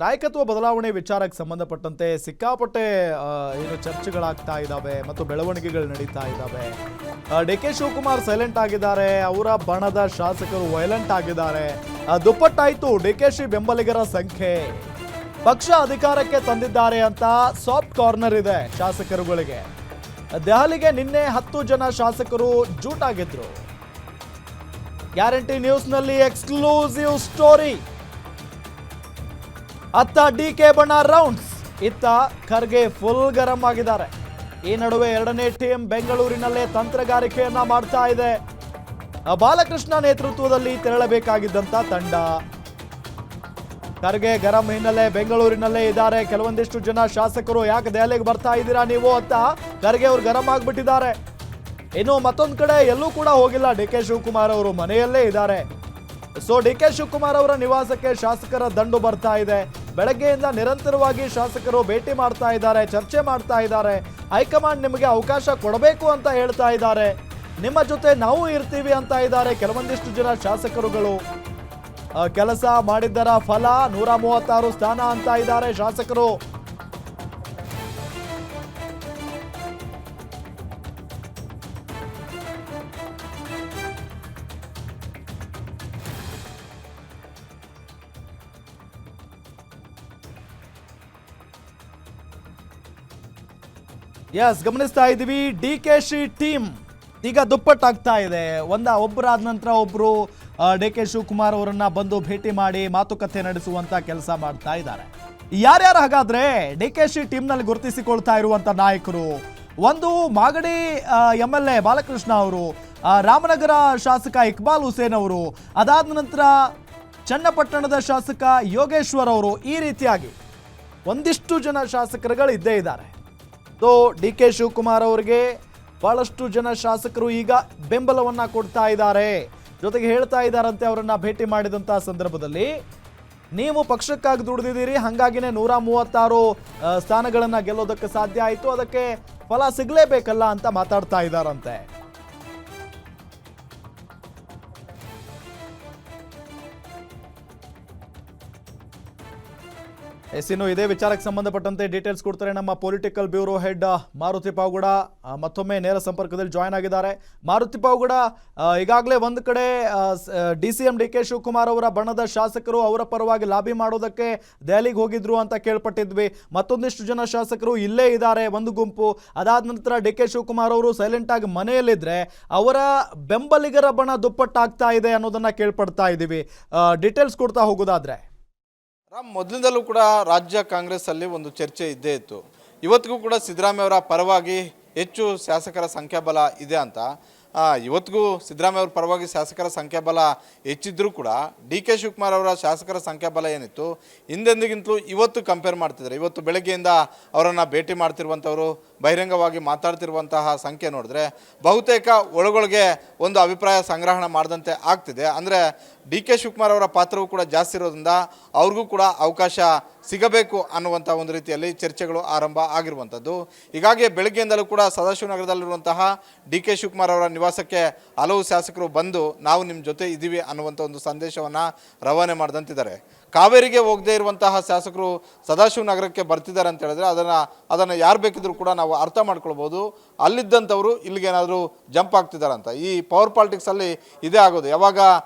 ನಾಯಕತ್ವ ಬದಲಾವಣೆ ವಿಚಾರಕ್ಕೆ ಸಂಬಂಧಪಟ್ಟಂತೆ ಸಿಕ್ಕಾಪಟ್ಟೆ ಏನು ಚರ್ಚೆಗಳಾಗ್ತಾ ಇದ್ದಾವೆ ಮತ್ತು ಬೆಳವಣಿಗೆಗಳು ನಡೀತಾ ಇದ್ದಾವೆ. ಡಿ ಕೆ ಶಿವಕುಮಾರ್ ಸೈಲೆಂಟ್ ಆಗಿದ್ದಾರೆ, ಅವರ ಬಣದ ಶಾಸಕರು ವೈಲೆಂಟ್ ಆಗಿದ್ದಾರೆ. ದುಪ್ಪಟ್ಟಾಯ್ತು ಡಿ ಕೆ ಶಿ ಬೆಂಬಲಿಗರ ಸಂಖ್ಯೆ. ಪಕ್ಷ ಅಧಿಕಾರಕ್ಕೆ ತಂದಿದ್ದಾರೆ ಅಂತ ಸಾಫ್ಟ್ ಕಾರ್ನರ್ ಇದೆ ಶಾಸಕರುಗಳಿಗೆ. ದೆಹಲಿಗೆ ನಿನ್ನೆ 10 ಜನ ಶಾಸಕರು ಜೂಟಾಗಿದ್ರು. ಗ್ಯಾರಂಟಿ ನ್ಯೂಸ್ನಲ್ಲಿ ಎಕ್ಸ್ಕ್ಲೂಸಿವ್ ಸ್ಟೋರಿ. ಅತ್ತ ಡಿ ಕೆ ಬಣ ರೌಂಡ್ಸ್, ಇತ್ತ ಖರ್ಗೆ ಫುಲ್ ಗರಂ ಆಗಿದ್ದಾರೆ. ಈ ನಡುವೆ ಎರಡನೇ ಟೀಮ್ ಬೆಂಗಳೂರಿನಲ್ಲೇ ತಂತ್ರಗಾರಿಕೆಯನ್ನ ಮಾಡ್ತಾ ಇದೆ. ಬಾಲಕೃಷ್ಣ ನೇತೃತ್ವದಲ್ಲಿ ತೆರಳಬೇಕಾಗಿದ್ದಂತ ತಂಡ ಖರ್ಗೆ ಗರಂ ಹಿನ್ನೆಲೆ ಬೆಂಗಳೂರಿನಲ್ಲೇ ಇದ್ದಾರೆ. ಕೆಲವೊಂದಿಷ್ಟು ಜನ ಶಾಸಕರು ಯಾಕೆ ದೆಹಲಿಗೆ ಬರ್ತಾ ಇದ್ದೀರಾ ನೀವು ಅಂತ ಖರ್ಗೆ ಅವರು ಗರಂ ಆಗ್ಬಿಟ್ಟಿದ್ದಾರೆ. ಇನ್ನು ಮತ್ತೊಂದು ಕಡೆ ಎಲ್ಲೂ ಕೂಡ ಹೋಗಿಲ್ಲ ಡಿ ಕೆ ಶಿವಕುಮಾರ್ ಅವರು, ಮನೆಯಲ್ಲೇ ಇದ್ದಾರೆ. ಸೊ ಡಿ ಕೆ ಶಿವಕುಮಾರ್ ಅವರ ನಿವಾಸಕ್ಕೆ ಶಾಸಕರ ದಂಡು ಬರ್ತಾ ಇದೆ. ಬೆಳಗ್ಗೆಯಿಂದ ನಿರಂತರವಾಗಿ ಶಾಸಕರು ಭೇಟಿ ಮಾಡ್ತಾ ಇದ್ದಾರೆ, ಚರ್ಚೆ ಮಾಡ್ತಾ ಇದ್ದಾರೆ. ಹೈಕಮಾಂಡ್ ನಿಮಗೆ ಅವಕಾಶ ಕೊಡಬೇಕು ಅಂತ ಹೇಳ್ತಾ ಇದ್ದಾರೆ. ನಿಮ್ಮ ಜೊತೆ ನಾವು ಇರ್ತೀವಿ ಅಂತ ಇದ್ದಾರೆ ಕೆಲವೊಂದಿಷ್ಟು ಜನ ಶಾಸಕರುಗಳು. ಕೆಲಸ ಮಾಡಿದ್ದರ ಫಲ 136 ಸ್ಥಾನ ಅಂತ ಇದ್ದಾರೆ ಶಾಸಕರು. ಗಮನಿಸ್ತಾ ಇದ್ದೀವಿ ಡಿ ಕೆ ಶಿ ಟೀಮ್ ಈಗ ದುಪ್ಪಟ್ಟಾಗ್ತಾ ಇದೆ. ಒಬ್ಬರಾದ ನಂತರ ಒಬ್ರು ಡಿ ಕೆ ಶಿವಕುಮಾರ್ ಅವರನ್ನ ಬಂದು ಭೇಟಿ ಮಾಡಿ ಮಾತುಕತೆ ನಡೆಸುವಂತ ಕೆಲಸ ಮಾಡ್ತಾ ಇದ್ದಾರೆ. ಯಾರ್ಯಾರು ಹಾಗಾದ್ರೆ ಡಿ ಕೆ ಶಿ ಟೀಮ್ನಲ್ಲಿ ಗುರುತಿಸಿಕೊಳ್ತಾ ಇರುವಂತ ನಾಯಕರು? ಒಂದು ಮಾಗಡಿ MLA ಬಾಲಕೃಷ್ಣ ಅವರು, ರಾಮನಗರ ಶಾಸಕ ಇಕ್ಬಾಲ್ ಹುಸೇನ್ ಅವರು, ಅದಾದ ನಂತರ ಚನ್ನಪಟ್ಟಣದ ಶಾಸಕ ಯೋಗೇಶ್ವರ್ ಅವರು. ಈ ರೀತಿಯಾಗಿ ಒಂದಿಷ್ಟು ಜನ ಶಾಸಕರುಗಳು ಇದ್ದೇ ಇದ್ದಾರೆ. ಸೊ ಡಿ ಕೆ ಶಿವಕುಮಾರ್ ಅವರಿಗೆ ಬಹಳಷ್ಟು ಜನ ಶಾಸಕರು ಈಗ ಬೆಂಬಲವನ್ನ ಕೊಡ್ತಾ ಇದ್ದಾರೆ. ಜೊತೆಗೆ ಹೇಳ್ತಾ ಇದ್ದಾರಂತೆ ಅವರನ್ನ ಭೇಟಿ ಮಾಡಿದಂತಹ ಸಂದರ್ಭದಲ್ಲಿ, ನೀವು ಪಕ್ಷಕ್ಕಾಗಿ ದುಡಿದಿದ್ದೀರಿ, ಹಾಗಾಗಿನೇ 136 ಸ್ಥಾನಗಳನ್ನ ಗೆಲ್ಲೋದಕ್ಕೆ ಸಾಧ್ಯ ಆಯಿತು, ಅದಕ್ಕೆ ಫಲ ಸಿಗಲೇಬೇಕಲ್ಲ ಅಂತ ಮಾತಾಡ್ತಾ ಇದ್ದಾರಂತೆ. ಇನ್ನು ಇದೇ ವಿಚಾರಕ್ಕೆ ಸಂಬಂಧಪಟ್ಟಂತೆ ಡೀಟೇಲ್ಸ್ ಕೊಡ್ತಾರೆ ನಮ್ಮ political bureau head Maruti Pavagada. ಮತ್ತೊಮ್ಮೆ ನೇರ ಸಂಪರ್ಕದಲ್ಲಿ ಜಾಯ್ನ್ ಆಗಿದ್ದಾರೆ. ಮಾರುತಿ ಪಾವಗಡ, ಈಗಾಗಲೇ ಒಂದು ಕಡೆ DCM ಡಿ ಕೆ ಶಿವಕುಮಾರ್ ಅವರ ಬಣದ ಶಾಸಕರು ಅವರ ಪರವಾಗಿ ಲಾಬಿ ಮಾಡೋದಕ್ಕೆ ದೆಹಲಿಗೆ ಹೋಗಿದ್ರು ಅಂತ ಕೇಳ್ಪಟ್ಟಿದ್ವಿ. ಮತ್ತೊಂದಿಷ್ಟು ಜನ ಶಾಸಕರು ಇಲ್ಲೇ ಇದ್ದಾರೆ, ಒಂದು ಗುಂಪು. ಅದಾದ ನಂತರ ಡಿ ಕೆ ಶಿವಕುಮಾರ್ ಅವರು ಸೈಲೆಂಟ್ ಆಗಿ ಮನೆಯಲ್ಲಿದ್ರೆ ಅವರ ಬೆಂಬಲಿಗರ ಬಣ ದುಪ್ಪಟ್ಟಾಗ್ತಾ ಇದೆ ಅನ್ನೋದನ್ನ ಕೇಳ್ಪಡ್ತಾ ಇದ್ದೀವಿ. ಡೀಟೇಲ್ಸ್ ಕೊಡ್ತಾ ಹೋಗೋದಾದ್ರೆ ಮೊದಲಿಂದಲೂ ಕೂಡ ರಾಜ್ಯ ಕಾಂಗ್ರೆಸ್ ಅಲ್ಲಿ ಒಂದು ಚರ್ಚೆ ಇದ್ದೇ ಇತ್ತು. ಇವತ್ತಿಗೂ ಕೂಡ ಸಿದ್ದರಾಮಯ್ಯ ಅವರ ಪರವಾಗಿ ಹೆಚ್ಚು ಶಾಸಕರ ಸಂಖ್ಯಾಬಲ ಇದೆ ಅಂತ. ಇವತ್ತಿಗೂ ಸಿದ್ದರಾಮಯ್ಯ ಅವರ ಪರವಾಗಿ ಶಾಸಕರ ಸಂಖ್ಯಾಬಲ ಹೆಚ್ಚಿದ್ರೂ ಕೂಡ ಡಿ ಕೆ ಶಿವಕುಮಾರ್ ಅವರ ಶಾಸಕರ ಸಂಖ್ಯಾಬಲ ಏನಿತ್ತು ಹಿಂದೆಂದಿಗಿಂತಲೂ ಇವತ್ತು ಕಂಪೇರ್ ಮಾಡ್ತಿದ್ದಾರೆ. ಇವತ್ತು ಬೆಳಗ್ಗೆಯಿಂದ ಅವರನ್ನು ಭೇಟಿ ಮಾಡ್ತಿರುವಂಥವರು, ಬಹಿರಂಗವಾಗಿ ಮಾತಾಡ್ತಿರುವಂತಹ ಸಂಖ್ಯೆ ನೋಡಿದ್ರೆ ಬಹುತೇಕ ಒಳಗೊಳಗೆ ಒಂದು ಅಭಿಪ್ರಾಯ ಸಂಗ್ರಹಣ ಮಾಡಿದಂತೆ ಆಗ್ತಿದೆ. ಅಂದರೆ ಡಿ ಕೆ ಶಿವಕುಮಾರ್ ಅವರ ಪಾತ್ರವೂ ಕೂಡ ಜಾಸ್ತಿ ಇರೋದ್ರಿಂದ ಅವ್ರಿಗೂ ಕೂಡ ಅವಕಾಶ ಸಿಗಬೇಕು ಅನ್ನುವಂಥ ಒಂದು ರೀತಿಯಲ್ಲಿ ಚರ್ಚೆಗಳು ಆರಂಭ ಆಗಿರುವಂಥದ್ದು. ಹೀಗಾಗಿ ಬೆಳಗ್ಗೆಯಿಂದಲೂ ಕೂಡ ಸದಾಶಿವನಗರದಲ್ಲಿರುವಂತಹ ಡಿ ಕೆ ಶಿವಕುಮಾರ್ ಅವರ ನಿವಾಸಕ್ಕೆ ಹಲವು ಶಾಸಕರು ಬಂದು ನಾವು ನಿಮ್ಮ ಜೊತೆ ಇದ್ದೀವಿ ಅನ್ನುವಂಥ ಒಂದು ಸಂದೇಶವನ್ನು ರವಾನೆ ಮಾಡಿದಂತಿದ್ದಾರೆ. ಕಾವೇರಿಗೆ ಹೋಗದೇ ಇರುವಂತಹ ಶಾಸಕರು ಸದಾಶಿವನಗರಕ್ಕೆ ಬರ್ತಿದ್ದಾರೆ ಅಂತ ಹೇಳಿದ್ರೆ ಅದನ್ನು ಯಾರು ಬೇಕಿದ್ರೂ ಕೂಡ ನಾವು ಅರ್ಥ ಮಾಡ್ಕೊಳ್ಬೋದು. ಅಲ್ಲಿದ್ದಂಥವರು ಇಲ್ಲಿಗೇನಾದರೂ ಜಂಪ್ ಆಗ್ತಿದ್ದಾರಂತ. ಈ ಪವರ್ ಪಾಲಿಟಿಕ್ಸಲ್ಲಿ ಇದೇ ಆಗೋದು. ಯಾವಾಗ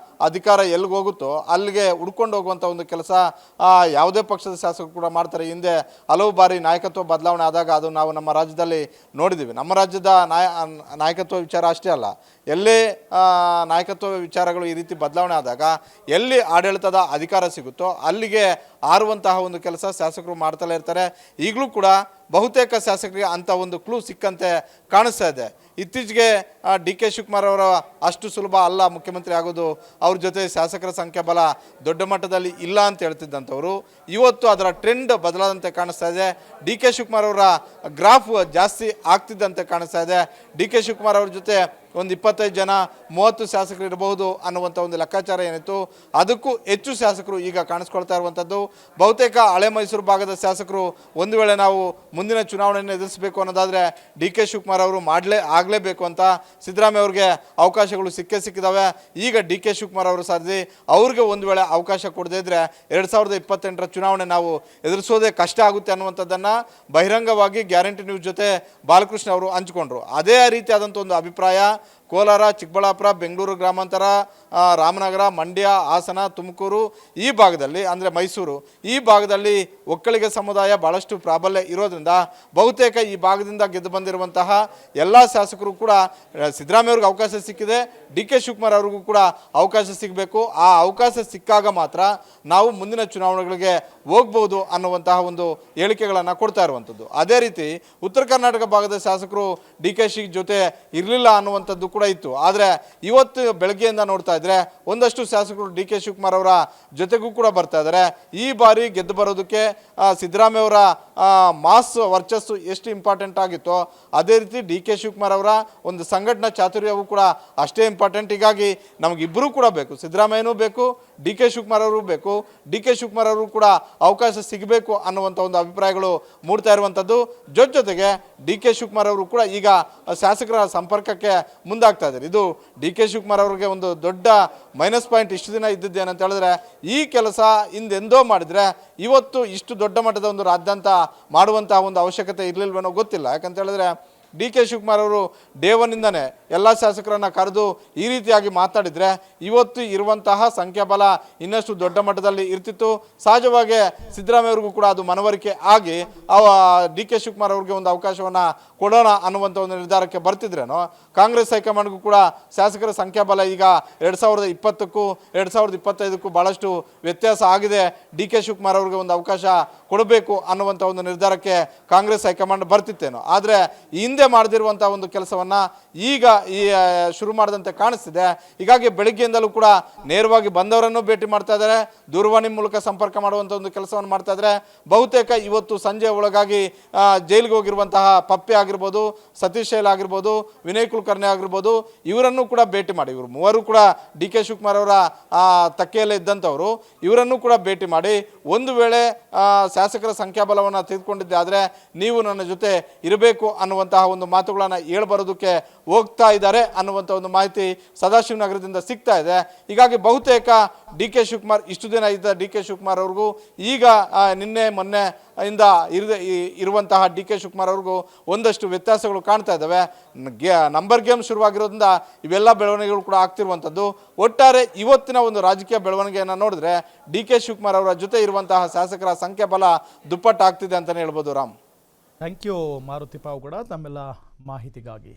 ಅಧಿಕಾರ ಎಲ್ಲಿಗೆ ಹೋಗುತ್ತೋ ಅಲ್ಲಿಗೆ ಹುಡ್ಕೊಂಡು ಹೋಗುವಂಥ ಒಂದು ಕೆಲಸ ಯಾವುದೇ ಪಕ್ಷದ ಶಾಸಕರು ಕೂಡ ಮಾಡ್ತಾರೆ. ಹಿಂದೆ ಹಲವು ಬಾರಿ ನಾಯಕತ್ವ ಬದಲಾವಣೆ ಆದಾಗ ಅದು ನಾವು ನಮ್ಮ ರಾಜ್ಯದಲ್ಲಿ ನೋಡಿದ್ದೀವಿ. ನಮ್ಮ ರಾಜ್ಯದ ನಾಯಕತ್ವ ವಿಚಾರ ಅಷ್ಟೇ ಅಲ್ಲ, ಎಲ್ಲೇ ನಾಯಕತ್ವ ವಿಚಾರಗಳು ಈ ರೀತಿ ಬದಲಾವಣೆ ಆದಾಗ ಎಲ್ಲಿ ಆಡಳಿತದ ಅಧಿಕಾರ ಸಿಗುತ್ತೋ ಅಲ್ಲಿಗೆ ಆರುವಂತಹ ಒಂದು ಕೆಲಸ ಶಾಸಕರು ಮಾಡ್ತಲೇ ಇರ್ತಾರೆ. ಈಗಲೂ ಕೂಡ ಬಹುತೇಕ ಶಾಸಕರಿಗೆ ಅಂಥ ಒಂದು ಕ್ಲೂ ಸಿಕ್ಕಂತೆ ಕಾಣಿಸ್ತಾ ಇದೆ. ಇತ್ತೀಚೆಗೆ ಡಿ ಕೆ ಶಿವಕುಮಾರ್ ಅವರ ಅಷ್ಟು ಸುಲಭ ಅಲ್ಲ ಮುಖ್ಯಮಂತ್ರಿ ಆಗೋದು, ಅವ್ರ ಜೊತೆ ಶಾಸಕರ ಸಂಖ್ಯಾಬಲ ದೊಡ್ಡ ಮಟ್ಟದಲ್ಲಿ ಇಲ್ಲ ಅಂತ ಹೇಳ್ತಿದ್ದಂಥವ್ರು ಇವತ್ತು ಅದರ ಟ್ರೆಂಡ್ ಬದಲಾದಂತೆ ಕಾಣಿಸ್ತಾ ಇದೆ. ಡಿ ಕೆ ಶಿವಕುಮಾರ್ ಅವರ ಗ್ರಾಫ್ ಜಾಸ್ತಿ ಆಗ್ತಿದ್ದಂತೆ ಕಾಣಿಸ್ತಾ ಇದೆ. ಡಿ ಕೆ ಶಿವಕುಮಾರ್ ಅವ್ರ ಜೊತೆ ಒಂದು 25 ಜನ 30 ಶಾಸಕರು ಇರಬಹುದು ಅನ್ನುವಂಥ ಒಂದು ಲೆಕ್ಕಾಚಾರ ಏನಿತ್ತು, ಅದಕ್ಕೂ ಹೆಚ್ಚು ಶಾಸಕರು ಈಗ ಕಾಣಿಸ್ಕೊಳ್ತಾ ಇರುವಂಥದ್ದು. ಬಹುತೇಕ ಹಳೆ ಮೈಸೂರು ಭಾಗದ ಶಾಸಕರು ಒಂದು ವೇಳೆ ನಾವು ಮುಂದಿನ ಚುನಾವಣೆಯನ್ನು ಎದುರಿಸಬೇಕು ಅನ್ನೋದಾದರೆ ಡಿ ಕೆ ಶಿವಕುಮಾರ್ ಅವರು ಆಗಲೇಬೇಕು ಅಂತ ಸಿದ್ದರಾಮಯ್ಯ ಅವ್ರಿಗೆ ಅವಕಾಶಗಳು ಸಿಕ್ಕಿದಾವೆ. ಈಗ ಡಿ ಕೆ ಶಿವಕುಮಾರ್ ಅವರು ಸಾಧಿಸಿ ಅವ್ರಿಗೆ ಒಂದು ವೇಳೆ ಅವಕಾಶ ಕೊಡದೇ ಇದ್ದರೆ 2028ರ ಚುನಾವಣೆ ನಾವು ಎದುರಿಸೋದೇ ಕಷ್ಟ ಆಗುತ್ತೆ ಅನ್ನುವಂಥದ್ದನ್ನು ಬಹಿರಂಗವಾಗಿ ಗ್ಯಾರಂಟಿ ನ್ಯೂಸ್ ಜೊತೆ ಬಾಲಕೃಷ್ಣ ಅವರು ಹಂಚಿಕೊಂಡ್ರು. ಅದೇ ರೀತಿಯಾದಂಥ ಒಂದು ಅಭಿಪ್ರಾಯ ಕೋಲಾರ, ಚಿಕ್ಕಬಳ್ಳಾಪುರ, ಬೆಂಗಳೂರು ಗ್ರಾಮಾಂತರ, ರಾಮನಗರ, ಮಂಡ್ಯ, ಹಾಸನ, ತುಮಕೂರು ಈ ಭಾಗದಲ್ಲಿ ಅಂದರೆ ಮೈಸೂರು ಈ ಭಾಗದಲ್ಲಿ ಒಕ್ಕಲಿಗ ಸಮುದಾಯ ಭಾಳಷ್ಟು ಪ್ರಾಬಲ್ಯ ಇರೋದ್ರಿಂದ ಬಹುತೇಕ ಈ ಭಾಗದಿಂದ ಗೆದ್ದು ಬಂದಿರುವಂತಹ ಎಲ್ಲ ಶಾಸಕರು ಕೂಡ ಸಿದ್ದರಾಮಯ್ಯ ಅವ್ರಿಗೆ ಅವಕಾಶ ಸಿಕ್ಕಿದೆ, ಡಿ ಕೆ ಶಿವಕುಮಾರ್ ಅವ್ರಿಗೂ ಕೂಡ ಅವಕಾಶ ಸಿಗಬೇಕು. ಆ ಅವಕಾಶ ಸಿಕ್ಕಾಗ ಮಾತ್ರ ನಾವು ಮುಂದಿನ ಚುನಾವಣೆಗಳಿಗೆ ಹೋಗ್ಬೋದು ಅನ್ನುವಂತಹ ಒಂದು ಹೇಳಿಕೆಗಳನ್ನು ಕೊಡ್ತಾ ಇರುವಂಥದ್ದು. ಅದೇ ರೀತಿ ಉತ್ತರ ಕರ್ನಾಟಕ ಭಾಗದ ಶಾಸಕರು ಡಿ ಕೆ ಶಿ ಜೊತೆ ಇರಲಿಲ್ಲ ಅನ್ನುವಂಥದ್ದು ಕೂಡ ಇತ್ತು. ಆದರೆ ಇವತ್ತು ಬೆಳಗ್ಗೆಯಿಂದ ನೋಡ್ತಾ ಇದ್ರೆ ಒಂದಷ್ಟು ಶಾಸಕರು ಡಿ ಕೆ ಶಿವಕುಮಾರ್ ಅವರ ಜೊತೆಗೂ ಕೂಡ ಬರ್ತಾ ಇದ್ದಾರೆ. ಈ ಬಾರಿ ಗೆದ್ದು ಬರೋದಕ್ಕೆ ಸಿದ್ದರಾಮಯ್ಯ ಅವರ ಮಾಸ್ ವರ್ಚಸ್ಸು ಎಷ್ಟು ಇಂಪಾರ್ಟೆಂಟ್ ಆಗಿತ್ತೋ ಅದೇ ರೀತಿ ಡಿ ಕೆ ಶಿವಕುಮಾರ್ ಅವರ ಒಂದು ಸಂಘಟನಾ ಚಾತುರ್ಯವೂ ಕೂಡ ಅಷ್ಟೇ ಇಂಪಾರ್ಟೆಂಟ್. ಹೀಗಾಗಿ ನಮಗಿಬ್ಬರೂ ಕೂಡ ಬೇಕು, ಸಿದ್ದರಾಮಯ್ಯನೂ ಬೇಕು, ಡಿ ಕೆ ಶಿವಕುಮಾರ್ ಅವರು ಬೇಕು. ಡಿ ಕೆ ಶಿವಕುಮಾರ್ ಅವರು ಕೂಡ ಅವಕಾಶ ಸಿಗಬೇಕು ಅನ್ನುವಂಥ ಒಂದು ಅಭಿಪ್ರಾಯಗಳು ಮೂಡ್ತಾ ಇರುವಂಥದ್ದು. ಜೊತೆಗೆ ಡಿ ಕೆ ಶಿವಕುಮಾರ್ ಅವರು ಕೂಡ ಈಗ ಶಾಸಕರ ಸಂಪರ್ಕಕ್ಕೆ ಮುಂದಾಗ್ತಾ ಇದ್ದಾರೆ. ಇದು ಡಿ ಕೆ ಶಿವಕುಮಾರ್ ಅವರಿಗೆ ಒಂದು ದೊಡ್ಡ ಮೈನಸ್ ಪಾಯಿಂಟ್. ಇಷ್ಟು ದಿನ ಇದ್ದಿದ್ದೇನಂತ ಹೇಳಿದ್ರೆ ಈ ಕೆಲಸ ಹಿಂದೆಂದೋ ಮಾಡಿದರೆ ಇವತ್ತು ಇಷ್ಟು ದೊಡ್ಡ ಮಟ್ಟದ ಒಂದು ರಾಜ್ಯಾಂತ ಮಾಡುವಂತಹ ಒಂದು ಅವಶ್ಯಕತೆ ಇರಲಿಲ್ವೇನೋ ಗೊತ್ತಿಲ್ಲ. ಯಾಕಂತ ಹೇಳಿದ್ರೆ ಡಿ ಕೆ ಶಿವಕುಮಾರ್ ಅವರು ಡೇ ಒನ್ನಿಂದನೇ ಎಲ್ಲ ಶಾಸಕರನ್ನು ಕರೆದು ಈ ರೀತಿಯಾಗಿ ಮಾತಾಡಿದರೆ ಇವತ್ತು ಇರುವಂತಹ ಸಂಖ್ಯಾಬಲ ಇನ್ನಷ್ಟು ದೊಡ್ಡ ಮಟ್ಟದಲ್ಲಿ ಇರ್ತಿತ್ತು. ಸಹಜವಾಗಿ ಸಿದ್ದರಾಮಯ್ಯ ಅವ್ರಿಗೂ ಕೂಡ ಅದು ಮನವರಿಕೆ ಆಗಿ ಡಿ ಕೆ ಶಿವಕುಮಾರ್ ಅವ್ರಿಗೆ ಒಂದು ಅವಕಾಶವನ್ನು ಕೊಡೋಣ ಅನ್ನುವಂಥ ಒಂದು ನಿರ್ಧಾರಕ್ಕೆ ಬರ್ತಿದ್ರೇನೋ ಕಾಂಗ್ರೆಸ್ ಹೈಕಮಾಂಡ್ಗೂ ಕೂಡ ಶಾಸಕರ ಸಂಖ್ಯಾಬಲ ಈಗ 2020ಕ್ಕೂ 2025ಕ್ಕೂ ಭಾಳಷ್ಟು ವ್ಯತ್ಯಾಸ ಆಗಿದೆ. ಡಿ ಕೆ ಶಿವಕುಮಾರ್ ಅವ್ರಿಗೆ ಒಂದು ಅವಕಾಶ ಕೊಡಬೇಕು ಅನ್ನುವಂಥ ಒಂದು ನಿರ್ಧಾರಕ್ಕೆ ಕಾಂಗ್ರೆಸ್ ಹೈಕಮಾಂಡ್ ಬರ್ತಿತ್ತೇನೋ. ಆದರೆ ಹಿಂದೆ ಮಾಡದಿರುವಂಥ ಒಂದು ಕೆಲಸವನ್ನು ಈಗ ಶುರು ಮಾಡಿದಂತೆ ಕಾಣಿಸ್ತಿದೆ. ಹೀಗಾಗಿ ಬೆಳಗ್ಗೆಯಿಂದಲೂ ಕೂಡ ನೇರವಾಗಿ ಬಂದವರನ್ನು ಭೇಟಿ ಮಾಡ್ತಾ ಇದ್ದಾರೆ, ದೂರವಾಣಿ ಮೂಲಕ ಸಂಪರ್ಕ ಮಾಡುವಂಥ ಒಂದು ಕೆಲಸವನ್ನು ಮಾಡ್ತಾ ಇದ್ದಾರೆ. ಬಹುತೇಕ ಇವತ್ತು ಸಂಜೆ ಒಳಗಾಗಿ ಜೈಲಿಗೆ ಹೋಗಿರುವಂತಹ ಪಪ್ಪೆ ಆಗಿರ್ಬೋದು, ಸತೀಶ್ ಶೈಲ್ ಆಗಿರ್ಬೋದು, ವಿನಯ್ ಕುಲಕರ್ಣಿ ಆಗಿರ್ಬೋದು, ಇವರನ್ನು ಕೂಡ ಭೇಟಿ ಮಾಡಿ, ಇವರು ಮೂವರು ಕೂಡ ಡಿ ಕೆ ಶಿವಕುಮಾರ್ ಅವರ ತಕ್ಕೆಯಲ್ಲೇ ಇದ್ದಂಥವರು, ಇವರನ್ನು ಕೂಡ ಭೇಟಿ ಮಾಡಿ ಒಂದು ವೇಳೆ ಶಾಸಕರ ಸಂಖ್ಯಾಬಲವನ್ನು ತೆಗೆದುಕೊಂಡಿದ್ದೆ ಆದರೆ ನೀವು ನನ್ನ ಜೊತೆ ಇರಬೇಕು ಅನ್ನುವಂತಹ ಒಂದು ಮಾತುಗಳನ್ನು ಹೇಳ್ಬರೋದಕ್ಕೆ ಹೋಗ್ತಾ ಇದ್ದಾರೆ ಅನ್ನುವಂಥ ಒಂದು ಮಾಹಿತಿ ಸದಾಶಿವನಗರದಿಂದ ಸಿಗ್ತಾ ಇದೆ. ಹೀಗಾಗಿ ಬಹುತೇಕ ಡಿ ಕೆ ಶಿವಕುಮಾರ್ ಇಷ್ಟು ದಿನ ಇದ್ದ ಡಿ ಕೆ ಶಿವಕುಮಾರ್ ಅವ್ರಿಗೂ ಈಗ ನಿನ್ನೆ ಮೊನ್ನೆ ಇಂದ ಇರುವಂತಹ ಡಿ ಕೆ ಶಿವಕುಮಾರ್ ಅವ್ರಿಗೂ ಒಂದಷ್ಟು ವ್ಯತ್ಯಾಸಗಳು ಕಾಣ್ತಾ ಇದ್ದಾವೆ. ನಂಬರ್ ಗೇಮ್ ಶುರುವಾಗಿರೋದ್ರಿಂದ ಇವೆಲ್ಲ ಬೆಳವಣಿಗೆಗಳು ಕೂಡ ಆಗ್ತಿರುವಂಥದ್ದು. ಒಟ್ಟಾರೆ ಇವತ್ತಿನ ಒಂದು ರಾಜಕೀಯ ಬೆಳವಣಿಗೆಯನ್ನು ನೋಡಿದ್ರೆ ಡಿ ಕೆ ಶಿವಕುಮಾರ್ ಅವರ ಜೊತೆ ಇರುವಂತಹ ಶಾಸಕರ ಸಂಖ್ಯಾಬಲ ದುಪ್ಪಟ್ಟಾಗ್ತಿದೆ ಅಂತಲೇ ಹೇಳ್ಬೋದು. ರಾಮ್, ಥ್ಯಾಂಕ್ ಯು ಮಾರುತಿ ಪಾವುಗಡ ತಮ್ಮೆಲ್ಲ ಮಾಹಿತಿಗಾಗಿ.